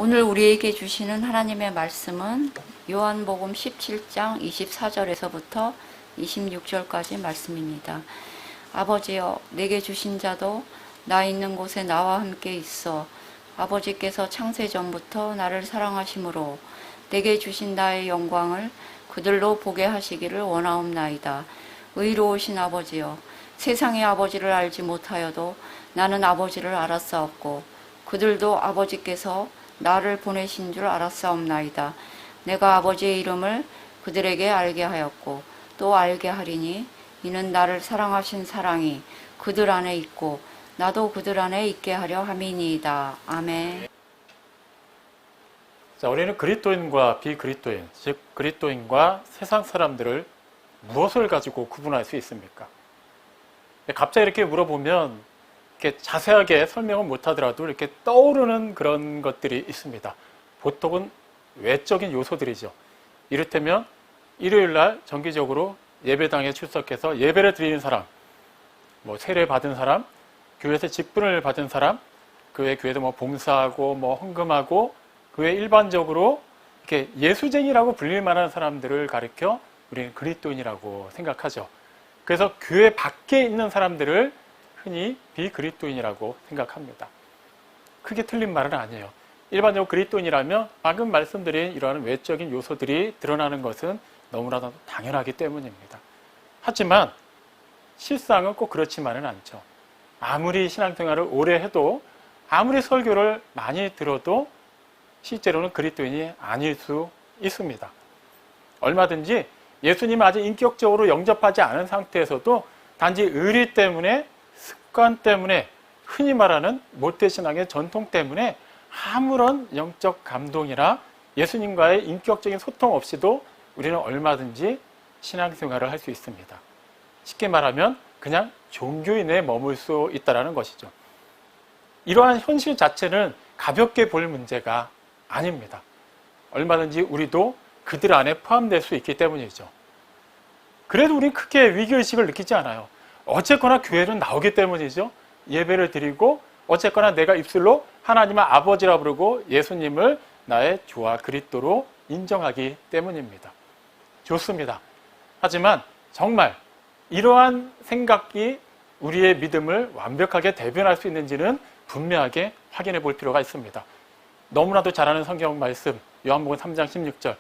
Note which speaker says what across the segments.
Speaker 1: 오늘 우리에게 주시는 하나님의 말씀은 요한복음 17장 24절에서부터 26절까지 말씀입니다. 아버지여, 내게 주신 자도 나 있는 곳에 나와 함께 있어 아버지께서 창세전부터 나를 사랑하심으로 내게 주신 나의 영광을 그들로 보게 하시기를 원하옵나이다. 의로우신 아버지여, 세상의 아버지를 알지 못하여도 나는 아버지를 알았사옵고 그들도 아버지께서 나를 보내신 줄 알았사옵나이다. 내가 아버지의 이름을 그들에게 알게 하였고 또 알게 하리니 이는 나를 사랑하신 사랑이 그들 안에 있고 나도 그들 안에 있게 하려 함이니이다. 아멘.
Speaker 2: 자, 우리는 그리스도인과 비그리스도인, 즉 그리스도인과 세상 사람들을 무엇을 가지고 구분할 수 있습니까? 갑자기 이렇게 물어보면 이렇게 자세하게 설명을 못하더라도 이렇게 떠오르는 그런 것들이 있습니다. 보통은 외적인 요소들이죠. 이를테면 일요일날 정기적으로 예배당에 출석해서 예배를 드리는 사람, 세례 받은 사람, 교회에서 직분을 받은 사람, 그 외 교회도 봉사하고 헌금하고, 그 외 일반적으로 이렇게 예수쟁이라고 불릴 만한 사람들을 가리켜 우리는 그리스도인이라고 생각하죠. 그래서 교회 밖에 있는 사람들을 흔히 비그리스도인이라고 생각합니다. 크게 틀린 말은 아니에요. 일반적으로 그리스도인이라면 방금 말씀드린 이러한 외적인 요소들이 드러나는 것은 너무나도 당연하기 때문입니다. 하지만 실상은 꼭 그렇지만은 않죠. 아무리 신앙생활을 오래 해도, 아무리 설교를 많이 들어도 실제로는 그리스도인이 아닐 수 있습니다. 얼마든지 예수님을 아직 인격적으로 영접하지 않은 상태에서도 단지 의리 때문에, 습관 때문에, 흔히 말하는 모태신앙의 전통 때문에 아무런 영적 감동이나 예수님과의 인격적인 소통 없이도 우리는 얼마든지 신앙생활을 할 수 있습니다. 쉽게 말하면 그냥 종교인에 머물 수 있다는 것이죠. 이러한 현실 자체는 가볍게 볼 문제가 아닙니다. 얼마든지 우리도 그들 안에 포함될 수 있기 때문이죠. 그래도 우리는 크게 위기의식을 느끼지 않아요. 어쨌거나 교회는 나오기 때문이죠. 예배를 드리고 어쨌거나 내가 입술로 하나님을 아버지라 부르고 예수님을 나의 주와 그리스도로 인정하기 때문입니다. 좋습니다. 하지만 정말 이러한 생각이 우리의 믿음을 완벽하게 대변할 수 있는지는 분명하게 확인해 볼 필요가 있습니다. 너무나도 잘 아는 성경 말씀 요한복음 3장 16절,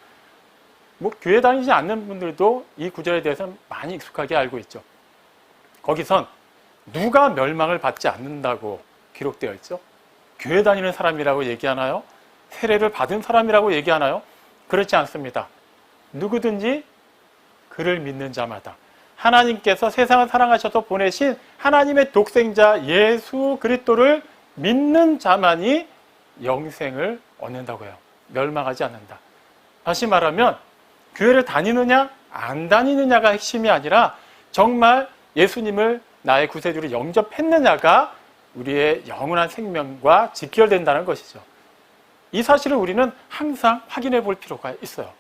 Speaker 2: 교회 다니지 않는 분들도 이 구절에 대해서는 많이 익숙하게 알고 있죠. 거기선 누가 멸망을 받지 않는다고 기록되어 있죠? 교회 다니는 사람이라고 얘기하나요? 세례를 받은 사람이라고 얘기하나요? 그렇지 않습니다. 누구든지 그를 믿는 자마다, 하나님께서 세상을 사랑하셔서 보내신 하나님의 독생자 예수 그리스도를 믿는 자만이 영생을 얻는다고 해요. 멸망하지 않는다. 다시 말하면 교회를 다니느냐 안 다니느냐가 핵심이 아니라 정말 예수님을 나의 구세주로 영접했느냐가 우리의 영원한 생명과 직결된다는 것이죠. 이 사실을 우리는 항상 확인해 볼 필요가 있어요.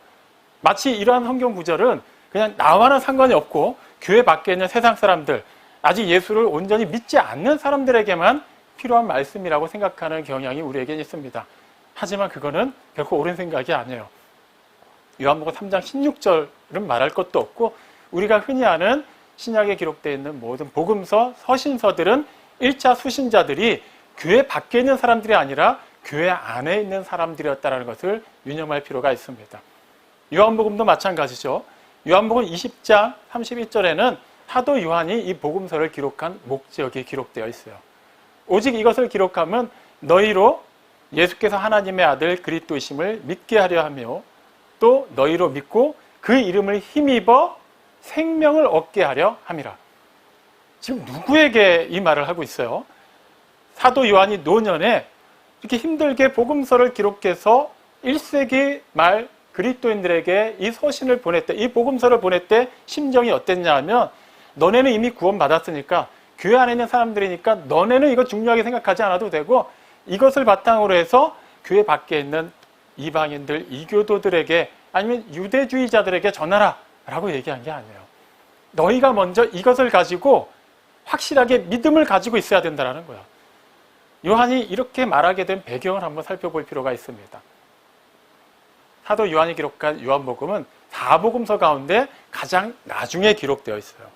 Speaker 2: 마치 이러한 성경 구절은 그냥 나와는 상관이 없고 교회 밖에 있는 세상 사람들, 아직 예수를 온전히 믿지 않는 사람들에게만 필요한 말씀이라고 생각하는 경향이 우리에게 있습니다. 하지만 그거는 결코 옳은 생각이 아니에요. 요한복음 3장 16절은 말할 것도 없고, 우리가 흔히 아는 신약에 기록되어 있는 모든 복음서, 서신서들은 1차 수신자들이 교회 밖에 있는 사람들이 아니라 교회 안에 있는 사람들이었다는 것을 유념할 필요가 있습니다. 요한복음도 마찬가지죠. 요한복음 20장 31절에는 사도 요한이 이 복음서를 기록한 목적이 기록되어 있어요. 오직 이것을 기록하면 너희로 예수께서 하나님의 아들 그리스도이심을 믿게 하려 하며 또 너희로 믿고 그 이름을 힘입어 생명을 얻게 하려 함이라. 지금 누구에게 이 말을 하고 있어요? 사도 요한이 노년에 이렇게 힘들게 복음서를 기록해서 1세기 말 그리스도인들에게 이 서신을 보낼 때, 이 복음서를 보낼 때 심정이 어땠냐 하면, 너네는 이미 구원받았으니까, 교회 안에 있는 사람들이니까 너네는 이거 중요하게 생각하지 않아도 되고, 이것을 바탕으로 해서 교회 밖에 있는 이방인들, 이교도들에게 아니면 유대주의자들에게 전하라 라고 얘기한 게 아니에요. 너희가 먼저 이것을 가지고 확실하게 믿음을 가지고 있어야 된다는 거예요. 요한이 이렇게 말하게 된 배경을 한번 살펴볼 필요가 있습니다. 사도 요한이 기록한 요한복음은 4복음서 가운데 가장 나중에 기록되어 있어요.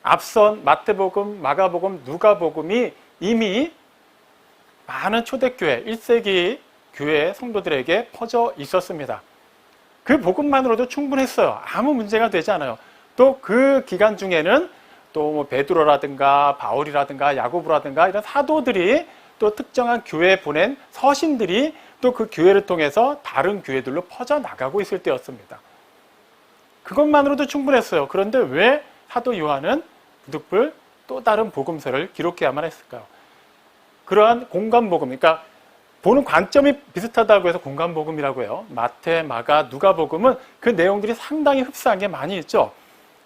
Speaker 2: 앞선 마태복음, 마가복음, 누가복음이 이미 많은 초대교회, 1세기 교회 성도들에게 퍼져 있었습니다. 그 복음만으로도 충분했어요. 아무 문제가 되지 않아요. 또 그 기간 중에는 또 뭐 베드로라든가 바울이라든가 야고보라든가 이런 사도들이 또 특정한 교회에 보낸 서신들이 또 그 교회를 통해서 다른 교회들로 퍼져 나가고 있을 때였습니다. 그것만으로도 충분했어요. 그런데 왜 사도 요한은 부득불 또 다른 복음서를 기록해야만 했을까요? 그러한 공간복음, 그러니까 보는 관점이 비슷하다고 해서 공간복음이라고 해요. 마태, 마가, 누가복음은 그 내용들이 상당히 흡사한 게 많이 있죠.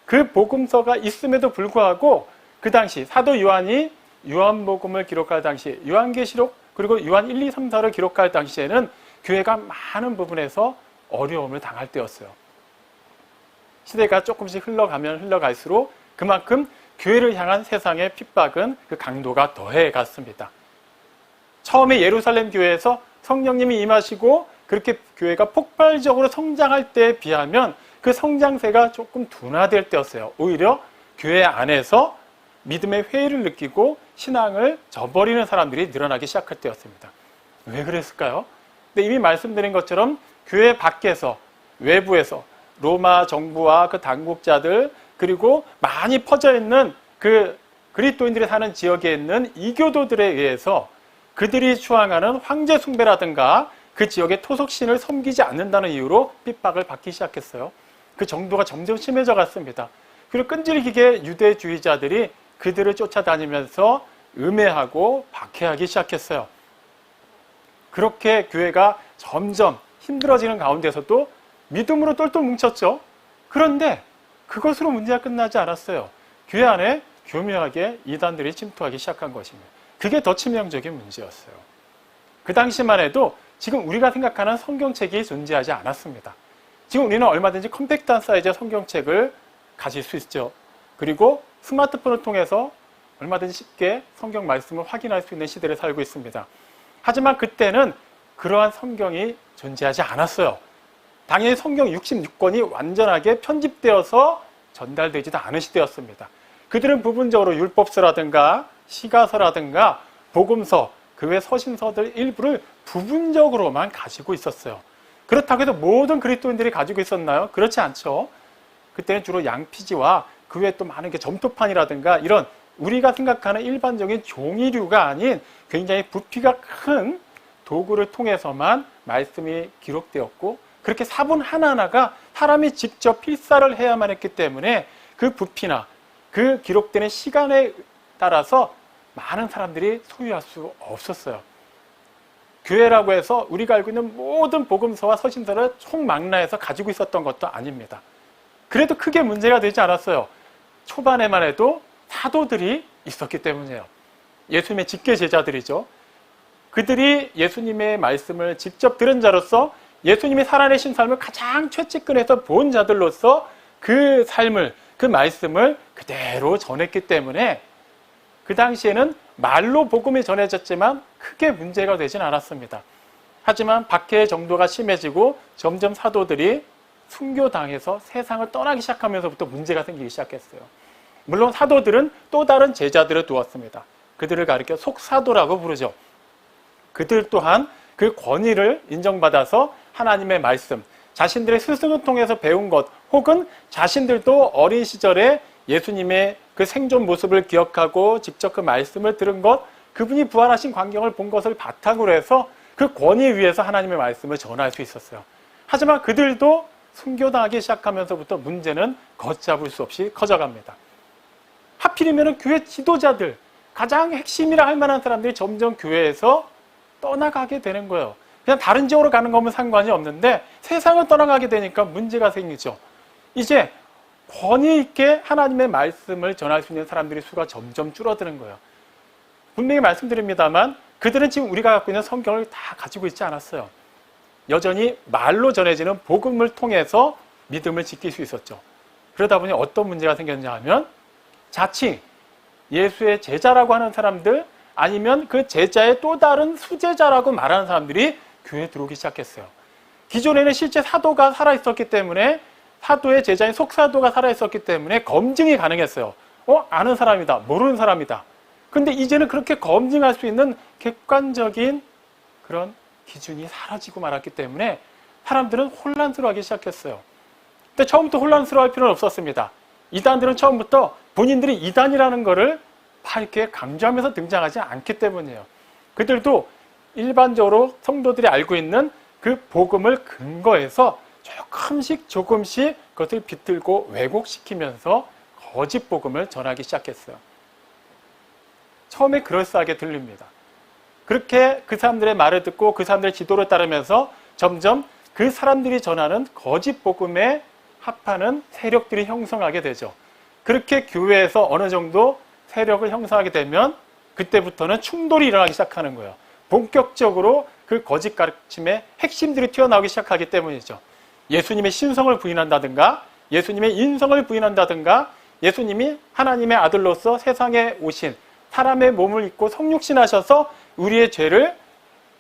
Speaker 2: 그 복음서가 있음에도 불구하고 그 당시 사도 요한이 요한복음을 기록할 당시, 요한계시록 그리고 요한 1, 2, 3, 4를 기록할 당시에는 교회가 많은 부분에서 어려움을 당할 때였어요. 시대가 조금씩 흘러가면 흘러갈수록 그만큼 교회를 향한 세상의 핍박은 그 강도가 더해 갔습니다. 처음에 예루살렘 교회에서 성령님이 임하시고 그렇게 교회가 폭발적으로 성장할 때에 비하면 그 성장세가 조금 둔화될 때였어요. 오히려 교회 안에서 믿음의 회의를 느끼고 신앙을 저버리는 사람들이 늘어나기 시작할 때였습니다. 왜 그랬을까요? 근데 이미 말씀드린 것처럼 교회 밖에서, 외부에서 로마 정부와 그 당국자들 그리고 많이 퍼져 있는 그 그리스도인들이 사는 지역에 있는 이교도들에 의해서 그들이 추앙하는 황제 숭배라든가 그 지역의 토속신을 섬기지 않는다는 이유로 핍박을 받기 시작했어요. 그 정도가 점점 심해져 갔습니다. 그리고 끈질기게 유대주의자들이 그들을 쫓아다니면서 음해하고 박해하기 시작했어요. 그렇게 교회가 점점 힘들어지는 가운데서도 믿음으로 똘똘 뭉쳤죠. 그런데 그것으로 문제가 끝나지 않았어요. 교회 안에 교묘하게 이단들이 침투하기 시작한 것입니다. 그게 더 치명적인 문제였어요. 그 당시만 해도 지금 우리가 생각하는 성경책이 존재하지 않았습니다. 지금 우리는 얼마든지 컴팩트한 사이즈의 성경책을 가질 수 있죠. 그리고 스마트폰을 통해서 얼마든지 쉽게 성경 말씀을 확인할 수 있는 시대를 살고 있습니다. 하지만 그때는 그러한 성경이 존재하지 않았어요. 당연히 성경 66권이 완전하게 편집되어서 전달되지도 않은 시대였습니다. 그들은 부분적으로 율법서라든가 시가서라든가 복음서, 그 외 서신서들 일부를 부분적으로만 가지고 있었어요. 그렇다고 해도 모든 그리스도인들이 가지고 있었나요? 그렇지 않죠. 그때는 주로 양피지와 그 외에 또 많은 게 점토판이라든가 이런 우리가 생각하는 일반적인 종이류가 아닌 굉장히 부피가 큰 도구를 통해서만 말씀이 기록되었고 그렇게 사본 하나하나가 사람이 직접 필사를 해야만 했기 때문에 그 부피나 그 기록되는 시간에 따라서 많은 사람들이 소유할 수 없었어요. 교회라고 해서 우리가 알고 있는 모든 복음서와 서신서를 총망라해서 가지고 있었던 것도 아닙니다. 그래도 크게 문제가 되지 않았어요. 초반에만 해도 사도들이 있었기 때문이에요. 예수님의 직계 제자들이죠. 그들이 예수님의 말씀을 직접 들은 자로서 예수님이 살아내신 삶을 가장 최측근에서 본 자들로서 그 삶을, 그 말씀을 그대로 전했기 때문에 그 당시에는 말로 복음이 전해졌지만 크게 문제가 되진 않았습니다. 하지만 박해의 정도가 심해지고 점점 사도들이 순교당해서 세상을 떠나기 시작하면서부터 문제가 생기기 시작했어요. 물론 사도들은 또 다른 제자들을 두었습니다. 그들을 가리켜 속사도라고 부르죠. 그들 또한 그 권위를 인정받아서 하나님의 말씀, 자신들의 스승을 통해서 배운 것 혹은 자신들도 어린 시절에 예수님의 그 생존 모습을 기억하고 직접 그 말씀을 들은 것, 그분이 부활하신 광경을 본 것을 바탕으로 해서 그 권위 위에서 하나님의 말씀을 전할 수 있었어요. 하지만 그들도 순교당하기 시작하면서부터 문제는 걷잡을 수 없이 커져갑니다. 하필이면 교회 지도자들, 가장 핵심이라 할 만한 사람들이 점점 교회에서 떠나가게 되는 거예요. 그냥 다른 지역으로 가는 거면 상관이 없는데 세상을 떠나가게 되니까 문제가 생기죠. 이제 권위 있게 하나님의 말씀을 전할 수 있는 사람들의 수가 점점 줄어드는 거예요. 분명히 말씀드립니다만 그들은 지금 우리가 갖고 있는 성경을 다 가지고 있지 않았어요. 여전히 말로 전해지는 복음을 통해서 믿음을 지킬 수 있었죠. 그러다 보니 어떤 문제가 생겼냐 하면 자칭 예수의 제자라고 하는 사람들, 아니면 그 제자의 또 다른 수제자라고 말하는 사람들이 교회에 들어오기 시작했어요. 기존에는 실제 사도가 살아있었기 때문에 사도의 제자인 속사도가 살아있었기 때문에 검증이 가능했어요. 아는 사람이다, 모르는 사람이다. 근데 이제는 그렇게 검증할 수 있는 객관적인 그런 기준이 사라지고 말았기 때문에 사람들은 혼란스러워하기 시작했어요. 근데 처음부터 혼란스러워할 필요는 없었습니다. 이단들은 처음부터 본인들이 이단이라는 것을 이렇게 강조하면서 등장하지 않기 때문이에요. 그들도 일반적으로 성도들이 알고 있는 그 복음을 근거해서 조금씩 그것을 비틀고 왜곡시키면서 거짓 복음을 전하기 시작했어요. 처음에 그럴싸하게 들립니다. 그렇게 그 사람들의 말을 듣고 그 사람들의 지도를 따르면서 점점 그 사람들이 전하는 거짓 복음에 합하는 세력들이 형성하게 되죠. 그렇게 교회에서 어느 정도 세력을 형성하게 되면 그때부터는 충돌이 일어나기 시작하는 거예요. 본격적으로 그 거짓 가르침의 핵심들이 튀어나오기 시작하기 때문이죠. 예수님의 신성을 부인한다든가 예수님의 인성을 부인한다든가 예수님이 하나님의 아들로서 세상에 오신 사람의 몸을 입고 성육신하셔서 우리의 죄를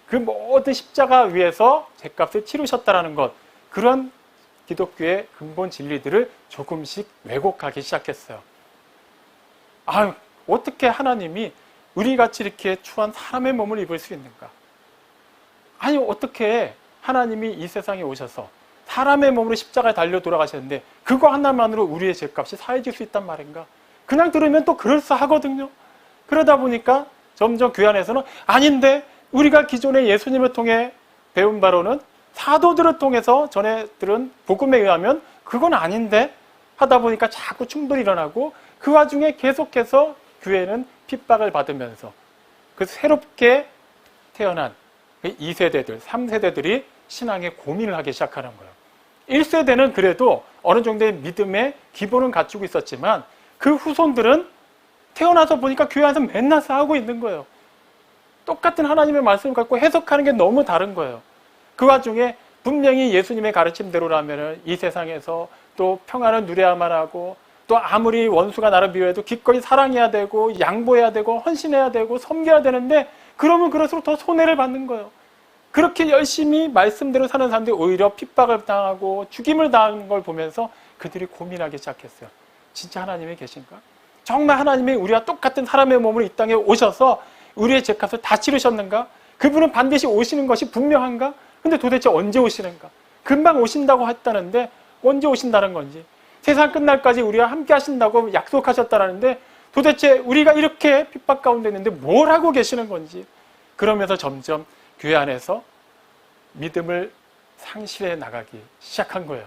Speaker 2: 그 모든 십자가 위에서 죄값을 치르셨다는 것, 그런 기독교의 근본 진리들을 조금씩 왜곡하기 시작했어요. 어떻게 하나님이 우리같이 이렇게 추한 사람의 몸을 입을 수 있는가? 아니, 어떻게 하나님이 이 세상에 오셔서 사람의 몸으로 십자가에 달려 돌아가셨는데 그거 하나만으로 우리의 죄값이 사해질 수 있단 말인가? 그냥 들으면 또 그럴싸하거든요. 그러다 보니까 점점 교회 안에서는 아닌데, 우리가 기존에 예수님을 통해 배운 바로는 사도들을 통해서 전해 들은 복음에 의하면 그건 아닌데 하다 보니까 자꾸 충돌이 일어나고 그 와중에 계속해서 교회는 핍박을 받으면서 그 새롭게 태어난 2세대들, 3세대들이 신앙에 고민을 하기 시작하는 거예요. 1세대는 그래도 어느 정도의 믿음의 기본은 갖추고 있었지만 그 후손들은 태어나서 보니까 교회 안에서 맨날 싸우고 있는 거예요. 똑같은 하나님의 말씀을 갖고 해석하는 게 너무 다른 거예요. 그 와중에 분명히 예수님의 가르침대로라면 이 세상에서 또 평안을 누려야만 하고 또 아무리 원수가 나를 미워해도 기꺼이 사랑해야 되고 양보해야 되고 헌신해야 되고 섬겨야 되는데 그러면 그럴수록 더 손해를 받는 거예요. 그렇게 열심히 말씀대로 사는 사람들이 오히려 핍박을 당하고 죽임을 당하는 걸 보면서 그들이 고민하기 시작했어요. 진짜 하나님이 계신가? 정말 하나님이 우리와 똑같은 사람의 몸으로 이 땅에 오셔서 우리의 죄값을 다 치르셨는가? 그분은 반드시 오시는 것이 분명한가? 근데 도대체 언제 오시는가? 금방 오신다고 했다는데 언제 오신다는 건지, 세상 끝날까지 우리와 함께 하신다고 약속하셨다는데 도대체 우리가 이렇게 핍박 가운데 있는데 뭘 하고 계시는 건지, 그러면서 점점 교회 안에서 믿음을 상실해 나가기 시작한 거예요.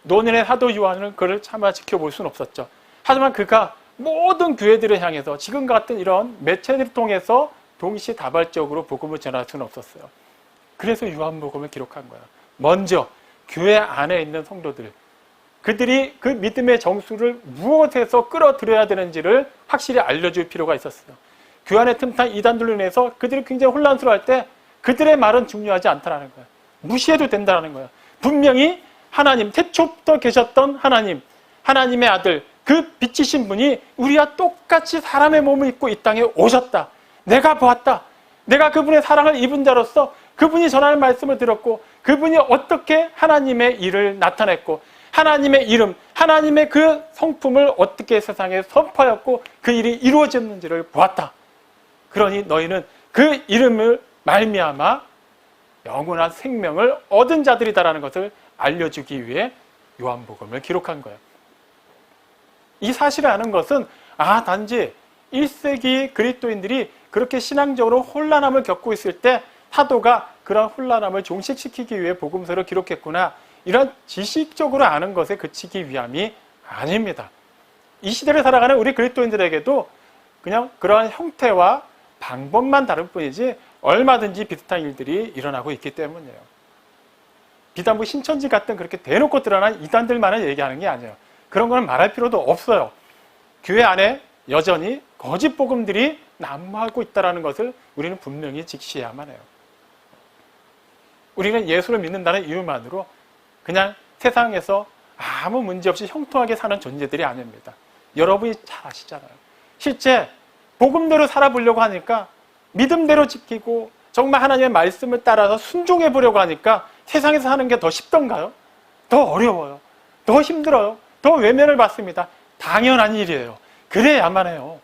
Speaker 2: 노년의 사도 요한은 그를 차마 지켜볼 수는 없었죠. 하지만 그가 모든 교회들을 향해서 지금과 같은 이런 매체를 통해서 동시다발적으로 복음을 전할 수는 없었어요. 그래서 요한복음을 기록한 거예요. 먼저 교회 안에 있는 성도들, 그들이 그 믿음의 정수를 무엇에서 끌어들여야 되는지를 확실히 알려줄 필요가 있었어요. 교회 안에 틈탄 이단들로 인해서 그들이 굉장히 혼란스러워할 때 그들의 말은 중요하지 않다는 거예요. 무시해도 된다는 거예요. 분명히 하나님, 태초부터 계셨던 하나님, 하나님의 아들, 그 빛이신 분이 우리와 똑같이 사람의 몸을 입고 이 땅에 오셨다. 내가 보았다. 내가 그분의 사랑을 입은 자로서 그분이 전하는 말씀을 들었고 그분이 어떻게 하나님의 일을 나타냈고 하나님의 이름, 하나님의 그 성품을 어떻게 세상에 선포하였고 그 일이 이루어졌는지를 보았다. 그러니 너희는 그 이름을 말미암아 영원한 생명을 얻은 자들이다라는 것을 알려주기 위해 요한복음을 기록한 거예요. 이 사실을 아는 것은 단지 1세기 그리스도인들이 그렇게 신앙적으로 혼란함을 겪고 있을 때 사도가 그런 혼란함을 종식시키기 위해 복음서를 기록했구나, 이런 지식적으로 아는 것에 그치기 위함이 아닙니다. 이 시대를 살아가는 우리 그리스도인들에게도 그냥 그러한 형태와 방법만 다를 뿐이지 얼마든지 비슷한 일들이 일어나고 있기 때문이에요. 비단 뭐 신천지 같은 그렇게 대놓고 드러난 이단들만을 얘기하는 게 아니에요. 그런 거는 말할 필요도 없어요. 교회 안에 여전히 거짓 복음들이 난무하고 있다는 것을 우리는 분명히 직시해야만 해요. 우리는 예수를 믿는다는 이유만으로 그냥 세상에서 아무 문제 없이 형통하게 사는 존재들이 아닙니다. 여러분이 잘 아시잖아요. 실제 복음대로 살아보려고 하니까 믿음대로 지키고 정말 하나님의 말씀을 따라서 순종해 보려고 하니까 세상에서 사는 게 더 쉽던가요? 더 어려워요. 더 힘들어요. 더 외면을 받습니다. 당연한 일이에요. 그래야만 해요.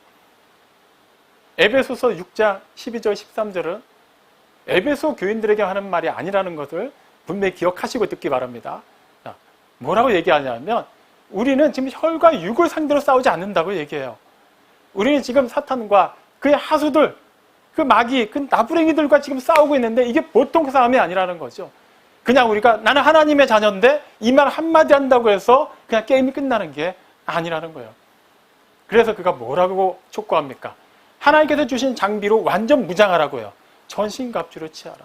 Speaker 2: 에베소서 6장 12절 13절은 에베소 교인들에게 하는 말이 아니라는 것을 분명히 기억하시고 듣기 바랍니다. 자, 뭐라고 얘기하냐면 우리는 지금 혈과 육을 상대로 싸우지 않는다고 얘기해요. 우리는 지금 사탄과 그의 하수들, 그 마귀, 그 나부랭이들과 지금 싸우고 있는데 이게 보통 싸움이 아니라는 거죠. 그냥 우리가 나는 하나님의 자녀인데 이 말 한마디 한다고 해서 그냥 게임이 끝나는 게 아니라는 거예요. 그래서 그가 뭐라고 촉구합니까? 하나님께서 주신 장비로 완전 무장하라고요. 전신갑주를 취하라.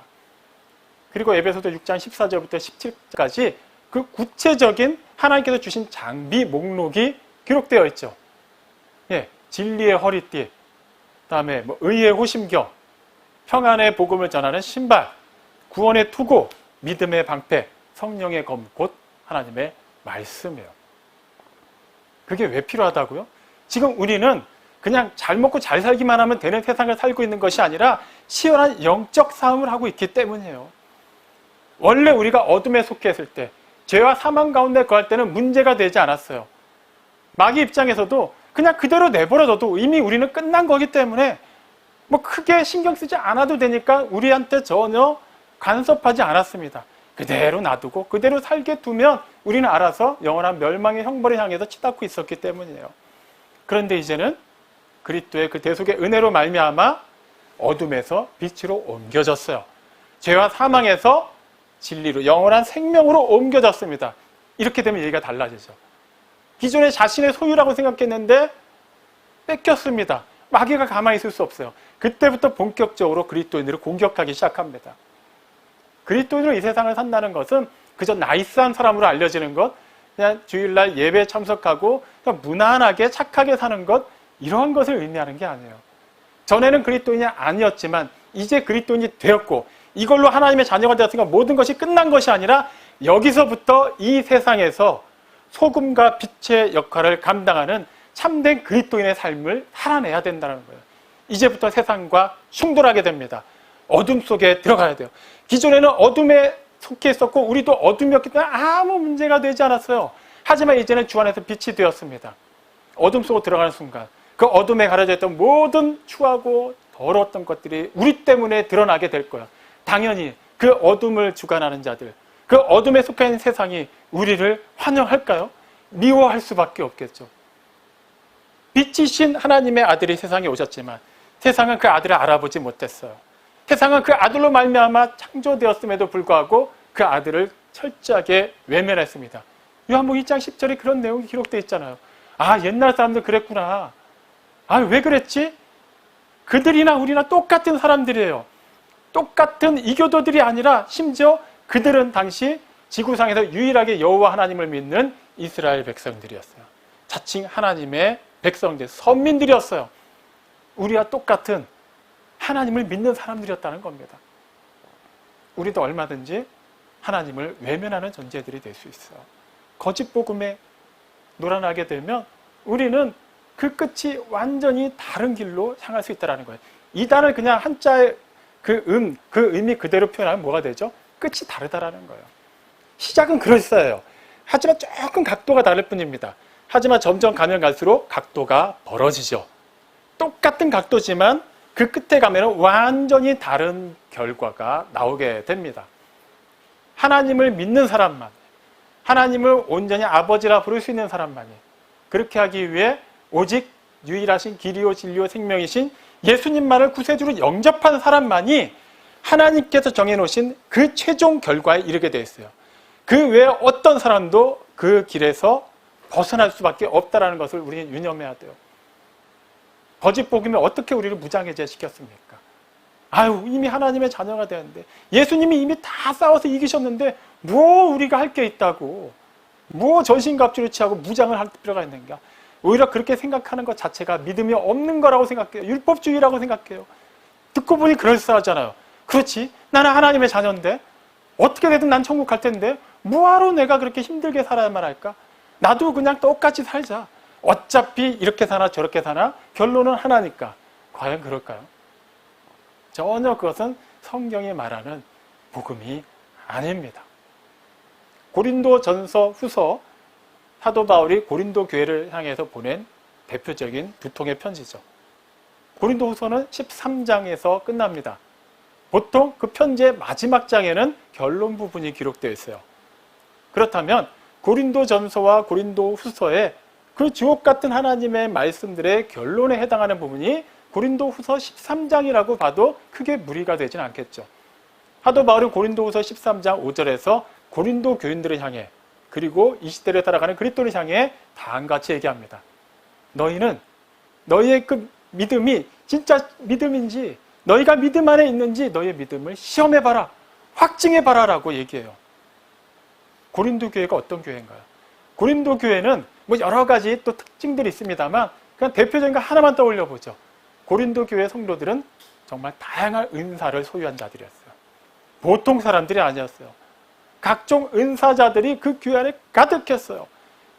Speaker 2: 그리고 에베소서 6장 14절부터 17절까지 그 구체적인 하나님께서 주신 장비 목록이 기록되어 있죠. 예, 진리의 허리띠, 그다음에 의의 호심경, 평안의 복음을 전하는 신발, 구원의 투구, 믿음의 방패, 성령의 검, 곧 하나님의 말씀이에요. 그게 왜 필요하다고요? 지금 우리는 그냥 잘 먹고 잘 살기만 하면 되는 세상을 살고 있는 것이 아니라 치열한 영적 싸움을 하고 있기 때문이에요. 원래 우리가 어둠에 속했을 때, 죄와 사망 가운데 거할 때는 문제가 되지 않았어요. 마귀 입장에서도 그냥 그대로 내버려둬도 이미 우리는 끝난 거기 때문에 뭐 크게 신경 쓰지 않아도 되니까 우리한테 전혀 간섭하지 않았습니다. 그대로 놔두고 그대로 살게 두면 우리는 알아서 영원한 멸망의 형벌을 향해서 치닫고 있었기 때문이에요. 그런데 이제는 그리스도의 그 대속의 은혜로 말미암아 어둠에서 빛으로 옮겨졌어요. 죄와 사망에서 진리로 영원한 생명으로 옮겨졌습니다. 이렇게 되면 얘기가 달라지죠. 기존에 자신의 소유라고 생각했는데 뺏겼습니다. 마귀가 가만히 있을 수 없어요. 그때부터 본격적으로 그리스도인들을 공격하기 시작합니다. 그리스도인으로 이 세상을 산다는 것은 그저 나이스한 사람으로 알려지는 것, 그냥 주일날 예배에 참석하고 그냥 무난하게 착하게 사는 것, 이러한 것을 의미하는 게 아니에요. 전에는 그리스도인이 아니었지만 이제 그리스도인이 되었고 이걸로 하나님의 자녀가 되었으니까 모든 것이 끝난 것이 아니라 여기서부터 이 세상에서 소금과 빛의 역할을 감당하는 참된 그리스도인의 삶을 살아내야 된다는 거예요. 이제부터 세상과 충돌하게 됩니다. 어둠 속에 들어가야 돼요. 기존에는 어둠에 속해 있었고 우리도 어둠이었기 때문에 아무 문제가 되지 않았어요. 하지만 이제는 주 안에서 빛이 되었습니다. 어둠 속으로 들어가는 순간 그 어둠에 가려져 있던 모든 추하고 더러웠던 것들이 우리 때문에 드러나게 될 거예요. 당연히 그 어둠을 주관하는 자들, 그 어둠에 속해 있는 세상이 우리를 환영할까요? 미워할 수밖에 없겠죠. 빛이신 하나님의 아들이 세상에 오셨지만 세상은 그 아들을 알아보지 못했어요. 세상은 그 아들로 말미암아 창조되었음에도 불구하고 그 아들을 철저하게 외면했습니다. 요한복음 2장 10절에 그런 내용이 기록되어 있잖아요. 아, 옛날 사람들 그랬구나. 아, 왜 그랬지? 그들이나 우리나 똑같은 사람들이에요. 똑같은 이교도들이 아니라 심지어 그들은 당시 지구상에서 유일하게 여호와 하나님을 믿는 이스라엘 백성들이었어요. 자칭 하나님의 백성들, 선민들이었어요. 우리와 똑같은 하나님을 믿는 사람들이었다는 겁니다. 우리도 얼마든지 하나님을 외면하는 존재들이 될 수 있어요. 거짓 복음에 놀아나게 되면 우리는 그 끝이 완전히 다른 길로 향할 수 있다는 거예요. 이단을 그냥 한자의 그 의미 그대로 표현하면 뭐가 되죠? 끝이 다르다라는 거예요. 시작은 그럴싸해요. 하지만 조금 각도가 다를 뿐입니다. 하지만 점점 가면 갈수록 각도가 벌어지죠. 똑같은 각도지만 그 끝에 가면 완전히 다른 결과가 나오게 됩니다. 하나님을 믿는 사람만, 하나님을 온전히 아버지라 부를 수 있는 사람만이 그렇게 하기 위해 오직 유일하신 길이요 진리요 생명이신 예수님만을 구세주로 영접한 사람만이 하나님께서 정해놓으신 그 최종 결과에 이르게 되어 있어요. 그 외에 어떤 사람도 그 길에서 벗어날 수밖에 없다는 것을 우리는 유념해야 돼요. 거짓 복음이 어떻게 우리를 무장해제 시켰습니까? 아유, 이미 하나님의 자녀가 되었는데 예수님이 이미 다 싸워서 이기셨는데 뭐 우리가 할 게 있다고, 뭐 전신갑주를 취하고 무장을 할 필요가 있는가. 오히려 그렇게 생각하는 것 자체가 믿음이 없는 거라고 생각해요. 율법주의라고 생각해요. 듣고 보니 그럴싸하잖아요. 그렇지, 나는 하나님의 자녀인데 어떻게 되든 난 천국 갈 텐데 뭐하러 내가 그렇게 힘들게 살아야만 할까? 나도 그냥 똑같이 살자. 어차피 이렇게 사나 저렇게 사나 결론은 하나니까 과연 그럴까요? 전혀 그것은 성경이 말하는 복음이 아닙니다. 고린도 전서 후서 사도 바울이 고린도 교회를 향해서 보낸 대표적인 두 통의 편지죠. 고린도 후서는 13장에서 끝납니다. 보통 그 편지의 마지막 장에는 결론 부분이 기록되어 있어요. 그렇다면 고린도 전서와 고린도 후서에 그 주옥 같은 하나님의 말씀들의 결론에 해당하는 부분이 고린도 후서 13장이라고 봐도 크게 무리가 되진 않겠죠. 사도 바울이 고린도 후서 13장 5절에서 고린도 교인들을 향해 그리고 이 시대를 살아가는 그리스도를 향해 다음같이 얘기합니다. 너희는 너희의 그 믿음이 진짜 믿음인지 너희가 믿음 안에 있는지 너희의 믿음을 시험해봐라. 확증해봐라 라고 얘기해요. 고린도 교회가 어떤 교회인가요? 고린도 교회는 뭐 여러 가지 또 특징들이 있습니다만 그냥 대표적인 거 하나만 떠올려 보죠. 고린도 교회 성도들은 정말 다양한 은사를 소유한 자들이었어요. 보통 사람들이 아니었어요. 각종 은사자들이 그 교회 안에 가득했어요.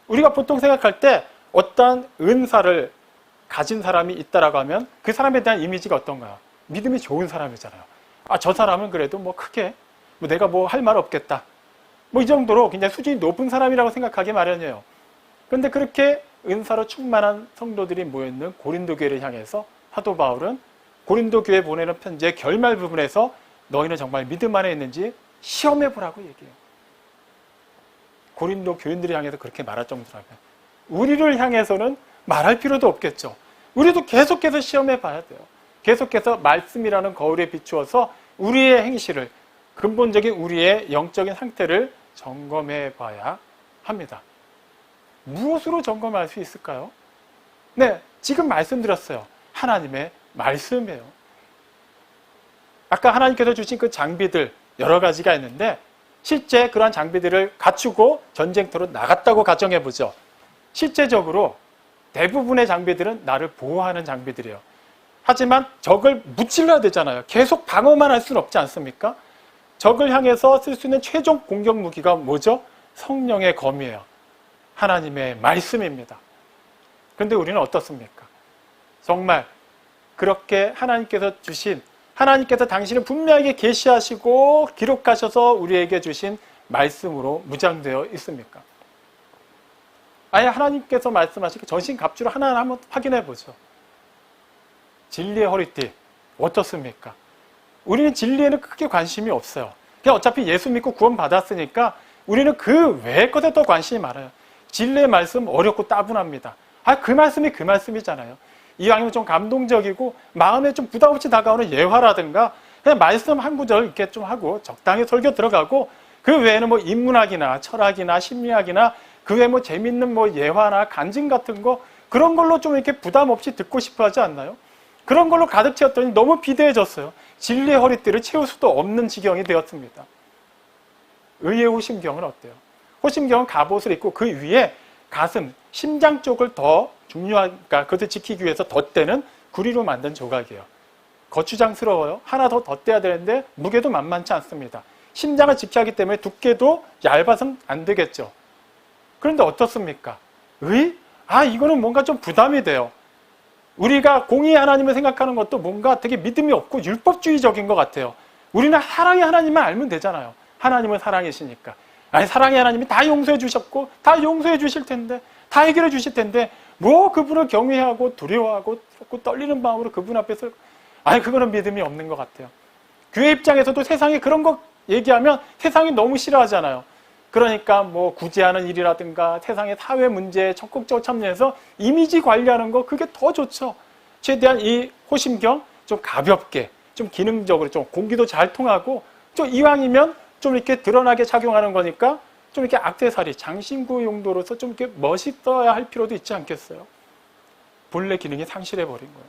Speaker 2: 우리가 보통 생각할 때 어떠한 은사를 가진 사람이 있다라고 하면 그 사람에 대한 이미지가 어떤가요? 믿음이 좋은 사람이잖아요. 아, 저 사람은 그래도 뭐 크게 뭐 내가 뭐 할 말 없겠다. 뭐 이 정도로 굉장히 수준이 높은 사람이라고 생각하기 마련이에요. 그런데 그렇게 은사로 충만한 성도들이 모여있는 고린도 교회를 향해서 사도 바울은 고린도 교회에 보내는 편지의 결말 부분에서 너희는 정말 믿음 안에 있는지 시험해보라고 얘기해요. 고린도 교인들을 향해서 그렇게 말할 정도라면 우리를 향해서는 말할 필요도 없겠죠. 우리도 계속해서 시험해봐야 돼요. 계속해서 말씀이라는 거울에 비추어서 우리의 행실을 근본적인 우리의 영적인 상태를 점검해봐야 합니다. 무엇으로 점검할 수 있을까요? 네, 지금 말씀드렸어요. 하나님의 말씀이에요. 아까 하나님께서 주신 그 장비들 여러 가지가 있는데 실제 그러한 장비들을 갖추고 전쟁터로 나갔다고 가정해보죠. 실제적으로 대부분의 장비들은 나를 보호하는 장비들이에요. 하지만 적을 무찔러야 되잖아요. 계속 방어만 할 수는 없지 않습니까? 적을 향해서 쓸 수 있는 최종 공격 무기가 뭐죠? 성령의 검이에요. 하나님의 말씀입니다. 그런데 우리는 어떻습니까? 정말 그렇게 하나님께서 주신 하나님께서 당신을 분명하게 계시하시고 기록하셔서 우리에게 주신 말씀으로 무장되어 있습니까? 아예 하나님께서 말씀하시기 전신갑주를 하나하나 한번 확인해 보죠. 진리의 허리띠 어떻습니까? 우리는 진리에는 크게 관심이 없어요. 그냥 어차피 예수 믿고 구원 받았으니까 우리는 그 외의 것에 더 관심이 많아요. 진리의 말씀 어렵고 따분합니다. 그 말씀이 그 말씀이잖아요. 이왕이면 좀 감동적이고 마음에 좀 부담 없이 다가오는 예화라든가 그냥 말씀 한 구절 이렇게 좀 하고 적당히 설교 들어가고 그 외에는 뭐 인문학이나 철학이나 심리학이나 그 외에 뭐 재밌는 뭐 예화나 간증 같은 거 그런 걸로 좀 이렇게 부담 없이 듣고 싶어 하지 않나요? 그런 걸로 가득 채웠더니 너무 비대해졌어요. 진리의 허리띠를 채울 수도 없는 지경이 되었습니다. 의의 호심경은 어때요? 호심경은 갑옷을 입고 그 위에 가슴, 심장 쪽을 더 중요하니까 그것을 지키기 위해서 덧대는 구리로 만든 조각이에요. 거추장스러워요. 하나 더 덧대야 되는데 무게도 만만치 않습니다. 심장을 지켜야 하기 때문에 두께도 얇아서는 안 되겠죠. 그런데 어떻습니까? 이거는 뭔가 좀 부담이 돼요. 우리가 공의의 하나님을 생각하는 것도 뭔가 되게 믿음이 없고 율법주의적인 것 같아요. 우리는 사랑의 하나님만 알면 되잖아요. 하나님은 사랑이시니까. 사랑의 하나님이 다 용서해 주셨고 다 용서해 주실 텐데 다 해결해 주실 텐데 뭐 그분을 경외하고 두려워하고 떨리는 마음으로 그분 앞에서 그거는 믿음이 없는 것 같아요. 교회 입장에서도 세상에 그런 거 얘기하면 세상이 너무 싫어하잖아요. 그러니까 뭐 구제하는 일이라든가 세상의 사회 문제에 적극적으로 참여해서 이미지 관리하는 거 그게 더 좋죠. 최대한 이 호심경 좀 가볍게 좀 기능적으로 좀 공기도 잘 통하고 좀 이왕이면 좀 이렇게 드러나게 착용하는 거니까 좀 이렇게 액세서리 장신구 용도로서 좀 이렇게 멋있어야 할 필요도 있지 않겠어요? 본래 기능이 상실해 버린 거예요.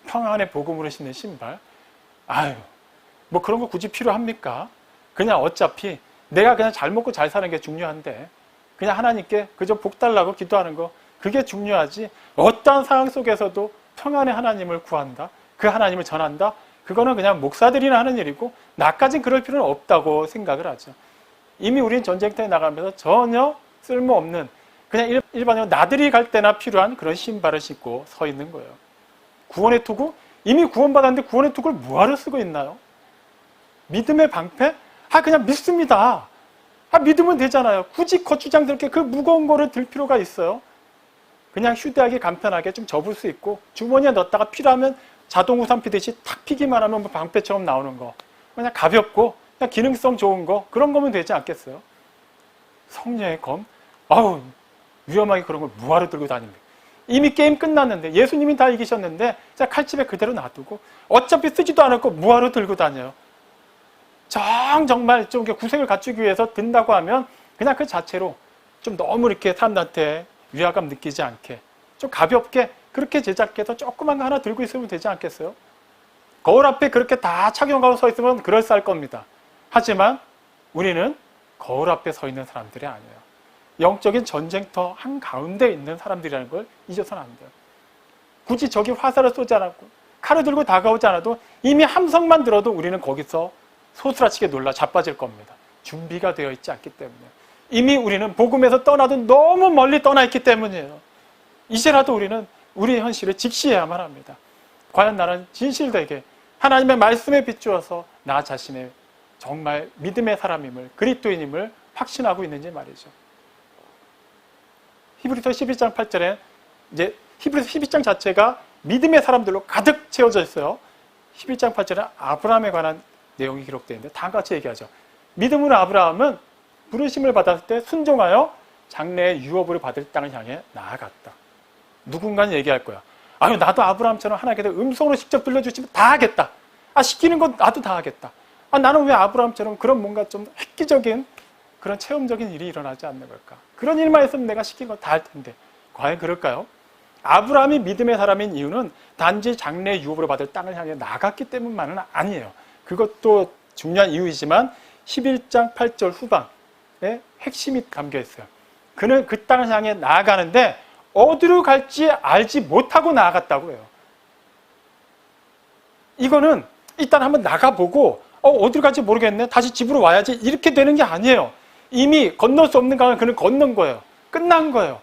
Speaker 2: 평안의 복음으로 신는 신발. 뭐 그런 거 굳이 필요합니까? 그냥 어차피 내가 그냥 잘 먹고 잘 사는 게 중요한데 그냥 하나님께 그저 복 달라고 기도하는 거 그게 중요하지 어떠한 상황 속에서도 평안의 하나님을 구한다 그 하나님을 전한다 그거는 그냥 목사들이나 하는 일이고 나까진 그럴 필요는 없다고 생각을 하죠. 이미 우린 전쟁터에 나가면서 전혀 쓸모없는 그냥 일반적으로 나들이 갈 때나 필요한 그런 신발을 신고 서 있는 거예요. 구원의 투구? 이미 구원받았는데 구원의 투구를 뭐하러 쓰고 있나요? 믿음의 방패? 그냥 믿습니다. 믿으면 되잖아요. 굳이 거추장스럽게 그 무거운 거를 들 필요가 있어요. 그냥 휴대하기 간편하게 좀 접을 수 있고 주머니에 넣었다가 필요하면 자동 우산 피듯이 탁 피기만 하면 뭐 방패처럼 나오는 거. 그냥 가볍고 그냥 기능성 좋은 거 그런 거면 되지 않겠어요? 성령의 검? 위험하게 그런 걸 뭐하러 들고 다닙니까? 이미 게임 끝났는데 예수님이 다 이기셨는데 칼집에 그대로 놔두고 어차피 쓰지도 않았고 뭐하러 들고 다녀요? 정말 좀 구색을 갖추기 위해서 든다고 하면 그냥 그 자체로 좀 너무 이렇게 사람들한테 위화감 느끼지 않게 좀 가볍게 그렇게 제작해서 조그만 거 하나 들고 있으면 되지 않겠어요? 거울 앞에 그렇게 다 착용하고 서 있으면 그럴싸할 겁니다. 하지만 우리는 거울 앞에 서 있는 사람들이 아니에요. 영적인 전쟁터 한가운데 있는 사람들이라는 걸 잊어서는 안 돼요. 굳이 저기 화살을 쏘지 않았고 칼을 들고 다가오지 않아도 이미 함성만 들어도 우리는 거기서 소스라치게 놀라 자빠질 겁니다. 준비가 되어 있지 않기 때문에. 이미 우리는 복음에서 떠나도 너무 멀리 떠나 있기 때문이에요. 이제라도 우리는 우리의 현실을 직시해야만 합니다. 과연 나는 진실되게 하나님의 말씀에 비추어서 나 자신의 정말 믿음의 사람임을, 그리스도인임을 확신하고 있는지 말이죠. 히브리서 12장 8절에 이제 히브리서 12장 자체가 믿음의 사람들로 가득 채워져 있어요. 11장 8절에 아브라함에 관한 내용이 기록되어 있는데 다 같이 얘기하죠. 믿음으로 아브라함은 부르심을 받았을 때 순종하여 장래의 유업을 받을 땅을 향해 나아갔다. 누군가는 얘기할 거야. 나도 아브라함처럼 하나님께서 음성으로 직접 들려주시면 다 하겠다. 시키는 건 나도 다 하겠다. 나는 왜 아브라함처럼 그런 뭔가 좀 획기적인 그런 체험적인 일이 일어나지 않는 걸까? 그런 일만 있으면 내가 시킨 건 다 할 텐데 과연 그럴까요? 아브라함이 믿음의 사람인 이유는 단지 장래의 유업으로 받을 땅을 향해 나갔기 때문만은 아니에요. 그것도 중요한 이유이지만 11장 8절 후반에 핵심이 담겨 있어요. 그는 그 땅을 향해 나아가는데 어디로 갈지 알지 못하고 나아갔다고 해요. 이거는 일단 한번 나가보고 어디로 갈지 모르겠네. 다시 집으로 와야지. 이렇게 되는 게 아니에요. 이미 건널 수 없는 강을 그는 건넌 거예요. 끝난 거예요.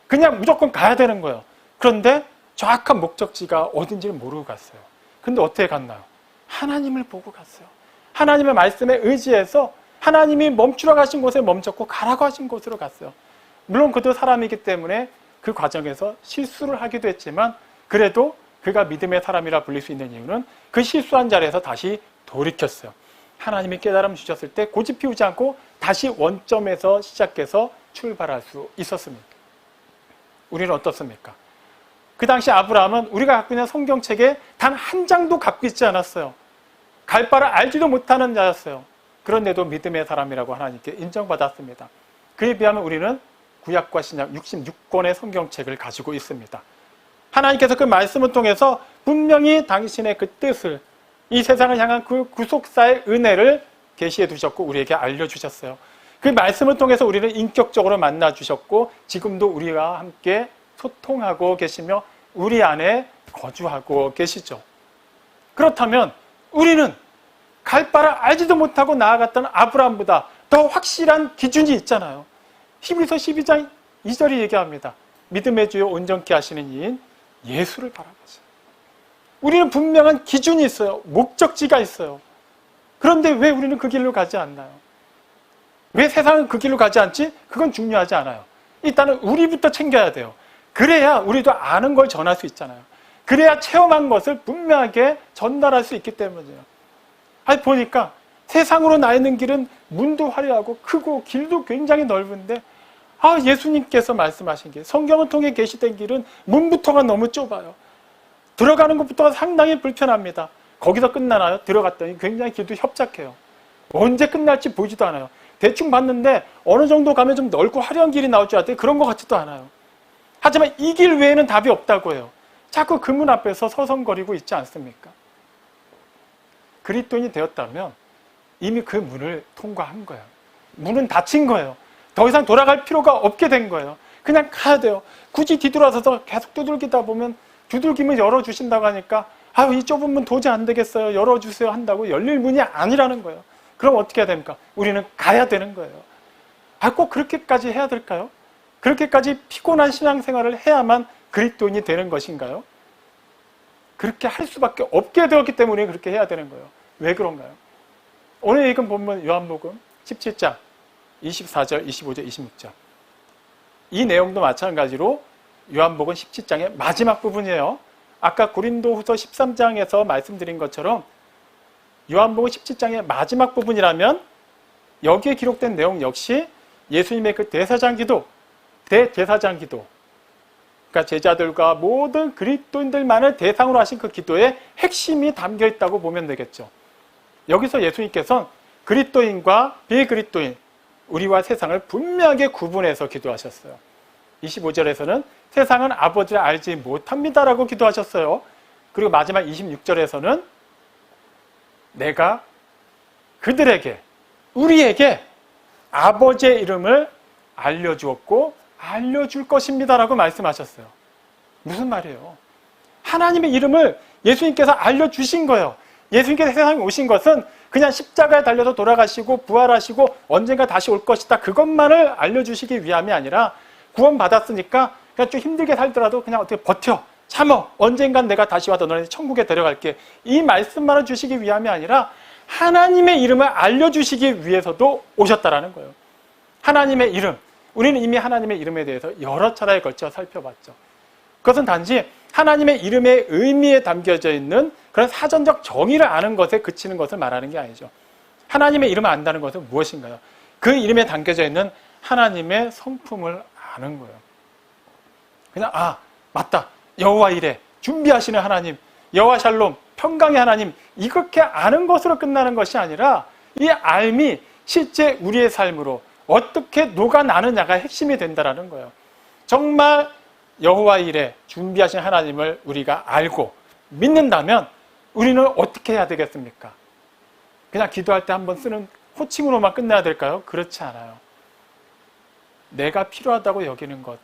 Speaker 2: 그냥 무조건 가야 되는 거예요. 그런데 정확한 목적지가 어딘지를 모르고 갔어요. 근데 어떻게 갔나요? 하나님을 보고 갔어요. 하나님의 말씀에 의지해서 하나님이 멈추라 하신 곳에 멈췄고 가라고 하신 곳으로 갔어요. 물론 그도 사람이기 때문에 그 과정에서 실수를 하기도 했지만 그래도 그가 믿음의 사람이라 불릴 수 있는 이유는 그 실수한 자리에서 다시 돌이켰어요. 하나님이 깨달음 주셨을 때 고집 피우지 않고 다시 원점에서 시작해서 출발할 수 있었습니다. 우리는 어떻습니까? 그 당시 아브라함은 우리가 갖고 있는 성경책에 단 한 장도 갖고 있지 않았어요. 갈 바를 알지도 못하는 자였어요. 그런데도 믿음의 사람이라고 하나님께 인정받았습니다. 그에 비하면 우리는 구약과 신약 66권의 성경책을 가지고 있습니다. 하나님께서 그 말씀을 통해서 분명히 당신의 그 뜻을 이 세상을 향한 그 구속사의 은혜를 계시해 두셨고 우리에게 알려주셨어요. 그 말씀을 통해서 우리를 인격적으로 만나주셨고 지금도 우리와 함께 소통하고 계시며 우리 안에 거주하고 계시죠. 그렇다면 우리는 갈 바를 알지도 못하고 나아갔던 아브라함보다 더 확실한 기준이 있잖아요. 히브리서 12장 2절이 얘기합니다. 믿음의 주요 온전케 하시는 이인 예수를 바라보세요. 우리는 분명한 기준이 있어요. 목적지가 있어요. 그런데 왜 우리는 그 길로 가지 않나요? 왜 세상은 그 길로 가지 않지? 그건 중요하지 않아요. 일단은 우리부터 챙겨야 돼요. 그래야 우리도 아는 걸 전할 수 있잖아요. 그래야 체험한 것을 분명하게 전달할 수 있기 때문이에요. 보니까 세상으로 나 있는 길은 문도 화려하고 크고 길도 굉장히 넓은데 예수님께서 말씀하신 길, 성경을 통해 계시된 길은 문부터가 너무 좁아요. 들어가는 것부터가 상당히 불편합니다. 거기서 끝나나요? 들어갔더니 굉장히 길도 협착해요. 언제 끝날지 보이지도 않아요. 대충 봤는데 어느 정도 가면 좀 넓고 화려한 길이 나올 줄 알았더니 그런 것 같지도 않아요. 하지만 이 길 외에는 답이 없다고 해요. 자꾸 그 문 앞에서 서성거리고 있지 않습니까? 그리스도인이 되었다면 이미 그 문을 통과한 거예요. 문은 닫힌 거예요. 더 이상 돌아갈 필요가 없게 된 거예요. 그냥 가야 돼요. 굳이 뒤돌아서서 계속 두들기다 보면 두들기면 열어주신다고 하니까 이 좁은 문 도저히 안 되겠어요. 열어주세요 한다고 열릴 문이 아니라는 거예요. 그럼 어떻게 해야 됩니까? 우리는 가야 되는 거예요. 꼭 그렇게까지 해야 될까요? 그렇게까지 피곤한 신앙생활을 해야만 그리스도인이 되는 것인가요? 그렇게 할 수밖에 없게 되었기 때문에 그렇게 해야 되는 거예요. 왜 그런가요? 오늘 읽은 본문 요한복음 17장 24절, 25절, 26절. 이 내용도 마찬가지로 요한복음 17장의 마지막 부분이에요. 아까 고린도후서 13장에서 말씀드린 것처럼 요한복음 17장의 마지막 부분이라면 여기에 기록된 내용 역시 예수님의 그 대제사장 기도, 그러니까 제자들과 모든 그리스도인들만을 대상으로 하신 그 기도에 핵심이 담겨 있다고 보면 되겠죠. 여기서 예수님께서는 그리스도인과 비그리스도인, 우리와 세상을 분명하게 구분해서 기도하셨어요. 25절에서는 세상은 아버지를 알지 못합니다라고 기도하셨어요. 그리고 마지막 26절에서는 내가 그들에게, 우리에게 아버지의 이름을 알려주었고 알려줄 것입니다라고 말씀하셨어요. 무슨 말이에요? 하나님의 이름을 예수님께서 알려주신 거예요. 예수님께서 세상에 오신 것은 그냥 십자가에 달려서 돌아가시고 부활하시고 언젠가 다시 올 것이다, 그것만을 알려주시기 위함이 아니라 구원받았으니까 그냥 좀 힘들게 살더라도 그냥 어떻게 버텨, 참어, 언젠간 내가 다시 와서 너네 천국에 데려갈게, 이 말씀만을 주시기 위함이 아니라 하나님의 이름을 알려주시기 위해서도 오셨다라는 거예요. 하나님의 이름, 우리는 이미 하나님의 이름에 대해서 여러 차례에 걸쳐 살펴봤죠. 그것은 단지 하나님의 이름의 의미에 담겨져 있는 그런 사전적 정의를 아는 것에 그치는 것을 말하는 게 아니죠. 하나님의 이름을 안다는 것은 무엇인가요? 그 이름에 담겨져 있는 하나님의 성품을 아는 거예요. 그냥 맞다, 여호와 이레, 준비하시는 하나님, 여호와 샬롬, 평강의 하나님, 이렇게 아는 것으로 끝나는 것이 아니라 이 알미 실제 우리의 삶으로 어떻게 녹아나느냐가 핵심이 된다는 거예요. 정말 여호와 이레, 준비하신 하나님을 우리가 알고 믿는다면 우리는 어떻게 해야 되겠습니까? 그냥 기도할 때 한번 쓰는 호칭으로만 끝내야 될까요? 그렇지 않아요. 내가 필요하다고 여기는 것,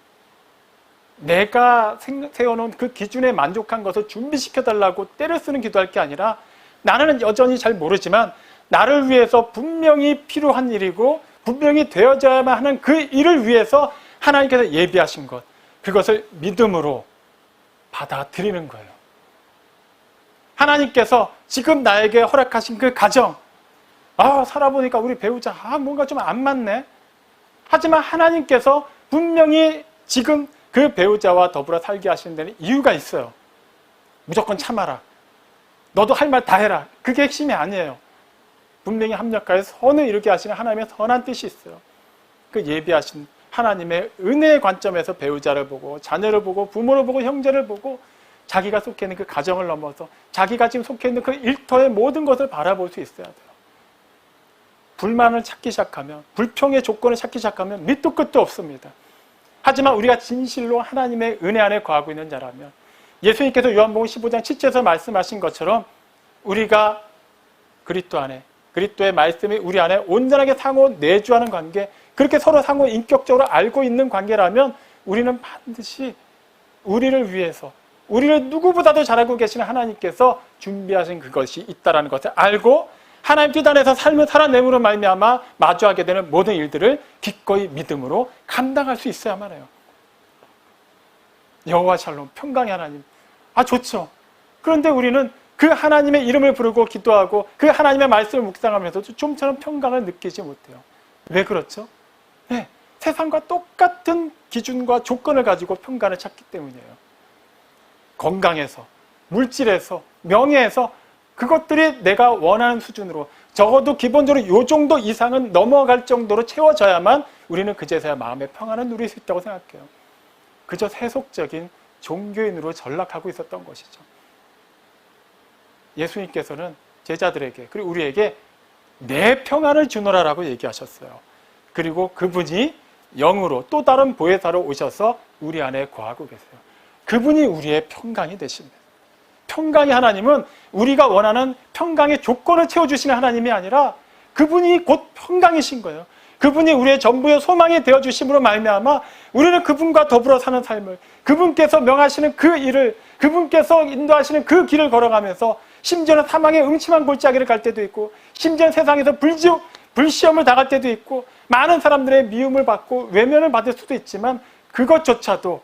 Speaker 2: 내가 세워놓은 그 기준에 만족한 것을 준비시켜달라고 때를 쓰는 기도할 게 아니라, 나는 여전히 잘 모르지만 나를 위해서 분명히 필요한 일이고 분명히 되어져야만 하는 그 일을 위해서 하나님께서 예비하신 것, 그것을 믿음으로 받아들이는 거예요. 하나님께서 지금 나에게 허락하신 그 가정, 살아보니까 우리 배우자 뭔가 좀 안 맞네. 하지만 하나님께서 분명히 지금 그 배우자와 더불어 살게 하시는 데는 이유가 있어요. 무조건 참아라, 너도 할 말 다 해라, 그게 핵심이 아니에요. 분명히 합력하여 선을 이루게 하시는 하나님의 선한 뜻이 있어요. 그 예비하신 하나님의 은혜의 관점에서 배우자를 보고 자녀를 보고 부모를 보고 형제를 보고 자기가 속해 있는 그 가정을 넘어서 자기가 지금 속해 있는 그 일터의 모든 것을 바라볼 수 있어야 돼요. 불만을 찾기 시작하면, 불평의 조건을 찾기 시작하면 밑도 끝도 없습니다. 하지만 우리가 진실로 하나님의 은혜 안에 거하고 있는 자라면, 예수님께서 요한복음 15장 7절에서 말씀하신 것처럼 우리가 그리스도 안에, 그리스도의 말씀이 우리 안에 온전하게 상호 내주하는 관계, 그렇게 서로 상호 인격적으로 알고 있는 관계라면 우리는 반드시 우리를 위해서, 우리를 누구보다도 잘 알고 계시는 하나님께서 준비하신 그것이 있다는 것을 알고 하나님 뜻 안에서 삶을 살아내므로 말미암아 마주하게 되는 모든 일들을 기꺼이 믿음으로 감당할 수 있어야만 해요. 여호와 샬롬, 평강의 하나님, 좋죠. 그런데 우리는 그 하나님의 이름을 부르고 기도하고 그 하나님의 말씀을 묵상하면서도 좀처럼 평강을 느끼지 못해요. 왜 그렇죠? 네, 세상과 똑같은 기준과 조건을 가지고 평강을 찾기 때문이에요. 건강에서, 물질에서, 명예에서, 그것들이 내가 원하는 수준으로, 적어도 기본적으로 이 정도 이상은 넘어갈 정도로 채워져야만 우리는 그제서야 마음의 평안을 누릴 수 있다고 생각해요. 그저 세속적인 종교인으로 전락하고 있었던 것이죠. 예수님께서는 제자들에게, 그리고 우리에게 내 평안을 주노라라고 얘기하셨어요. 그리고 그분이 영으로 또 다른 보혜사로 오셔서 우리 안에 거하고 계세요. 그분이 우리의 평강이 되십니다. 평강의 하나님은 우리가 원하는 평강의 조건을 채워주시는 하나님이 아니라 그분이 곧 평강이신 거예요. 그분이 우리의 전부의 소망이 되어주심으로 말미암아 우리는 그분과 더불어 사는 삶을, 그분께서 명하시는 그 일을, 그분께서 인도하시는 그 길을 걸어가면서 심지어는 사망의 음침한 골짜기를 갈 때도 있고, 심지어는 세상에서 불시험을 당할 때도 있고, 많은 사람들의 미움을 받고 외면을 받을 수도 있지만 그것조차도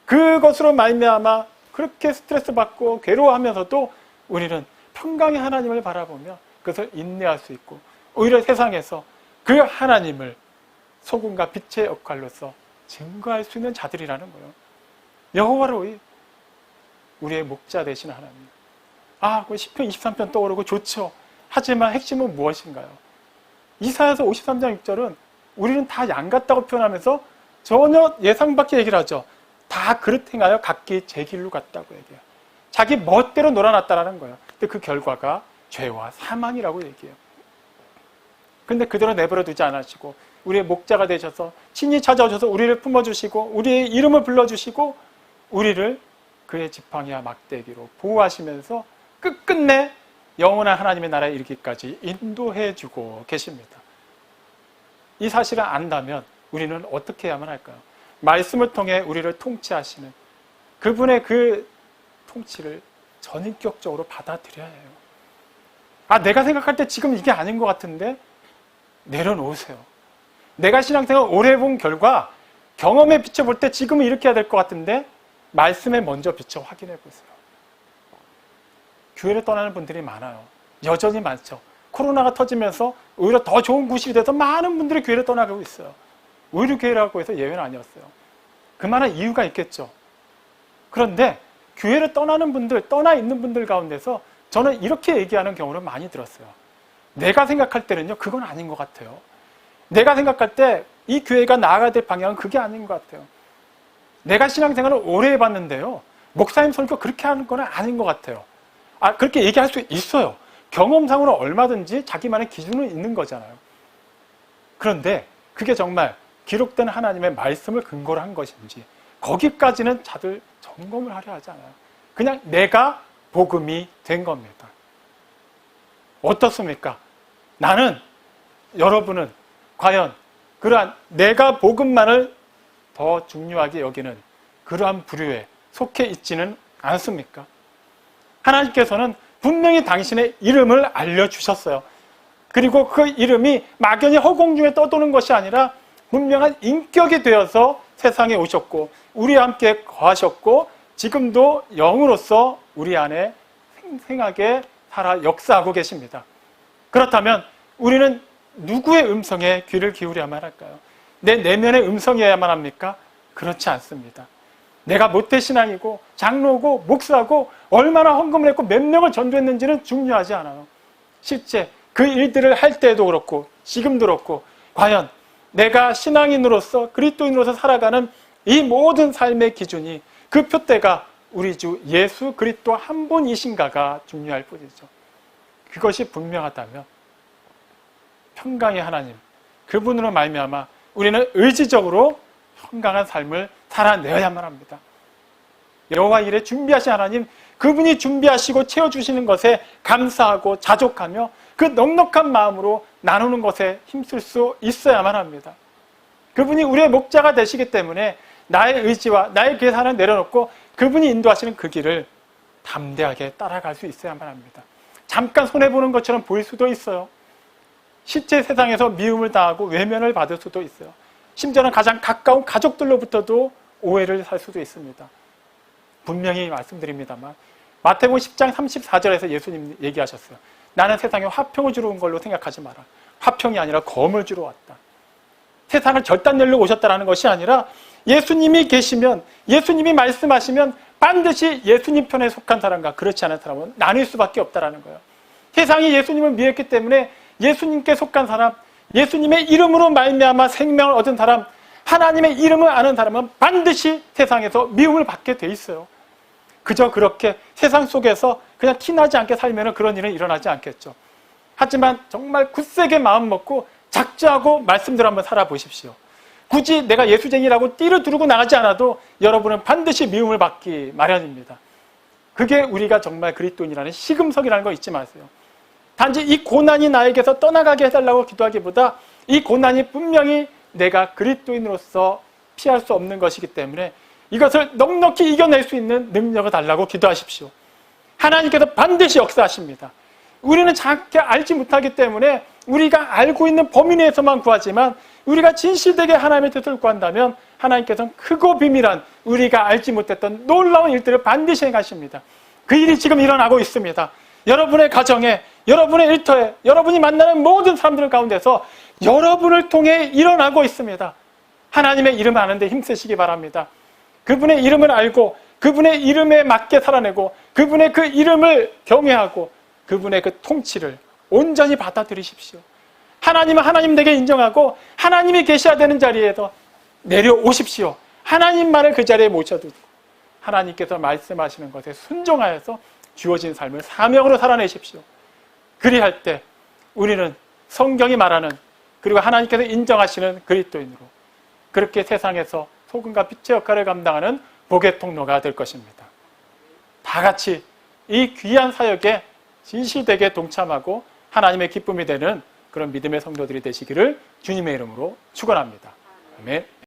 Speaker 2: 그것으로 말미암아 그렇게 스트레스 받고 괴로워하면서도 우리는 평강의 하나님을 바라보며 그것을 인내할 수 있고 오히려 세상에서 그 하나님을 소금과 빛의 역할로서 증거할 수 있는 자들이라는 거예요. 여호와로이 우리의 목자 되신 하나님. 그 시편 23편 떠오르고 좋죠. 하지만 핵심은 무엇인가요? 이사야서 53장 6절은 우리는 다 양 같다고 표현하면서 전혀 예상 밖의 얘기를 하죠. 다 그릇 행하여 각기 제 길로 갔다고 얘기해요. 자기 멋대로 놀아놨다라는 거예요. 근데 그 결과가 죄와 사망이라고 얘기해요. 근데 그대로 내버려 두지 않으시고 우리의 목자가 되셔서 친히 찾아오셔서 우리를 품어주시고 우리의 이름을 불러주시고 우리를 그의 지팡이와 막대기로 보호하시면서 끝끝내 영원한 하나님의 나라에 이르기까지 인도해주고 계십니다. 이 사실을 안다면 우리는 어떻게 해야만 할까요? 말씀을 통해 우리를 통치하시는 그분의 그 통치를 전인격적으로 받아들여야 해요. 내가 생각할 때 지금 이게 아닌 것 같은데 내려놓으세요. 내가 신앙생활 오래 본 결과 경험에 비춰볼 때 지금은 이렇게 해야 될 것 같은데 말씀에 먼저 비춰 확인해 보세요. 교회를 떠나는 분들이 많아요. 여전히 많죠. 코로나가 터지면서 오히려 더 좋은 구실이 돼서 많은 분들이 교회를 떠나가고 있어요. 오히려 교회라고 해서 예외는 아니었어요. 그만한 이유가 있겠죠. 그런데 교회를 떠나는 분들, 떠나 있는 분들 가운데서 저는 이렇게 얘기하는 경우를 많이 들었어요. 내가 생각할 때는요, 그건 아닌 것 같아요. 내가 생각할 때 이 교회가 나아가야 될 방향은 그게 아닌 것 같아요. 내가 신앙생활을 오래 해봤는데요, 목사님 설교 그렇게 하는 건 아닌 것 같아요. 그렇게 얘기할 수 있어요. 경험상으로 얼마든지 자기만의 기준은 있는 거잖아요. 그런데 그게 정말 기록된 하나님의 말씀을 근거로 한 것인지 거기까지는 다들 점검을 하려 하지 않아요. 그냥 내가 복음이 된 겁니다. 어떻습니까? 나는, 여러분은 과연 그러한 내가 복음만을 더 중요하게 여기는 그러한 부류에 속해 있지는 않습니까? 하나님께서는 분명히 당신의 이름을 알려주셨어요. 그리고 그 이름이 막연히 허공 중에 떠도는 것이 아니라 분명한 인격이 되어서 세상에 오셨고 우리와 함께 거하셨고 지금도 영으로서 우리 안에 생생하게 살아 역사하고 계십니다. 그렇다면 우리는 누구의 음성에 귀를 기울여야만 할까요? 내 내면의 음성이어야만 합니까? 그렇지 않습니다. 내가 모태신앙이고 장로고 목사고 얼마나 헌금을 했고 몇 명을 전도했는지는 중요하지 않아요. 실제 그 일들을 할 때도 그렇고 지금도 그렇고 과연 내가 신앙인으로서 그리스도인으로서 살아가는 이 모든 삶의 기준이 그 표대가 우리 주 예수 그리스도 한 분이신가가 중요할 뿐이죠. 그것이 분명하다면 평강의 하나님, 그분으로 말미암아 우리는 의지적으로 평강한 삶을 살아내야만 합니다. 여호와 일에 준비하신 하나님, 그분이 준비하시고 채워주시는 것에 감사하고 자족하며 그 넉넉한 마음으로 나누는 것에 힘쓸 수 있어야만 합니다. 그분이 우리의 목자가 되시기 때문에 나의 의지와 나의 계산을 내려놓고 그분이 인도하시는 그 길을 담대하게 따라갈 수 있어야만 합니다. 잠깐 손해보는 것처럼 보일 수도 있어요. 실제 세상에서 미움을 당하고 외면을 받을 수도 있어요. 심지어는 가장 가까운 가족들로부터도 오해를 살 수도 있습니다. 분명히 말씀드립니다만 마태복음 10장 34절에서 예수님 얘기하셨어요. 나는 세상에 화평을 주러 온 걸로 생각하지 마라. 화평이 아니라 검을 주러 왔다. 세상을 결단내려 오셨다는 것이 아니라 예수님이 계시면, 예수님이 말씀하시면 반드시 예수님 편에 속한 사람과 그렇지 않은 사람은 나뉠 수밖에 없다는 거예요. 세상이 예수님을 미했기 때문에 예수님께 속한 사람, 예수님의 이름으로 말미암아 생명을 얻은 사람, 하나님의 이름을 아는 사람은 반드시 세상에서 미움을 받게 돼 있어요. 그저 그렇게 세상 속에서 그냥 티나지 않게 살면 그런 일은 일어나지 않겠죠. 하지만 정말 굳세게 마음 먹고 작정하고 말씀대로 한번 살아보십시오. 굳이 내가 예수쟁이라고 띠를 두르고 나가지 않아도 여러분은 반드시 미움을 받기 마련입니다. 그게 우리가 정말 그리스도인이라는 시금석이라는 거 잊지 마세요. 단지 이 고난이 나에게서 떠나가게 해달라고 기도하기보다 이 고난이 분명히 내가 그리스도인으로서 피할 수 없는 것이기 때문에 이것을 넉넉히 이겨낼 수 있는 능력을 달라고 기도하십시오. 하나님께서 반드시 역사하십니다. 우리는 정확히 알지 못하기 때문에 우리가 알고 있는 범위 내에서만 구하지만 우리가 진실되게 하나님의 뜻을 구한다면 하나님께서는 크고 비밀한 우리가 알지 못했던 놀라운 일들을 반드시 행하십니다. 그 일이 지금 일어나고 있습니다. 여러분의 가정에, 여러분의 일터에, 여러분이 만나는 모든 사람들 가운데서 여러분을 통해 일어나고 있습니다. 하나님의 이름 아는데 힘쓰시기 바랍니다. 그분의 이름을 알고 그분의 이름에 맞게 살아내고 그분의 그 이름을 경외하고 그분의 그 통치를 온전히 받아들이십시오. 하나님은 하나님 되게 인정하고 하나님이 계셔야 되는 자리에서 내려오십시오. 하나님만을 그 자리에 모셔두고 하나님께서 말씀하시는 것에 순종하여서 주어진 삶을 사명으로 살아내십시오. 그리할 때 우리는 성경이 말하는 그리고 하나님께서 인정하시는 그리스도인으로 그렇게 세상에서 소금과 빛의 역할을 감당하는 복의 통로가 될 것입니다. 다 같이 이 귀한 사역에 진실되게 동참하고 하나님의 기쁨이 되는 그런 믿음의 성도들이 되시기를 주님의 이름으로 축원합니다. 아멘.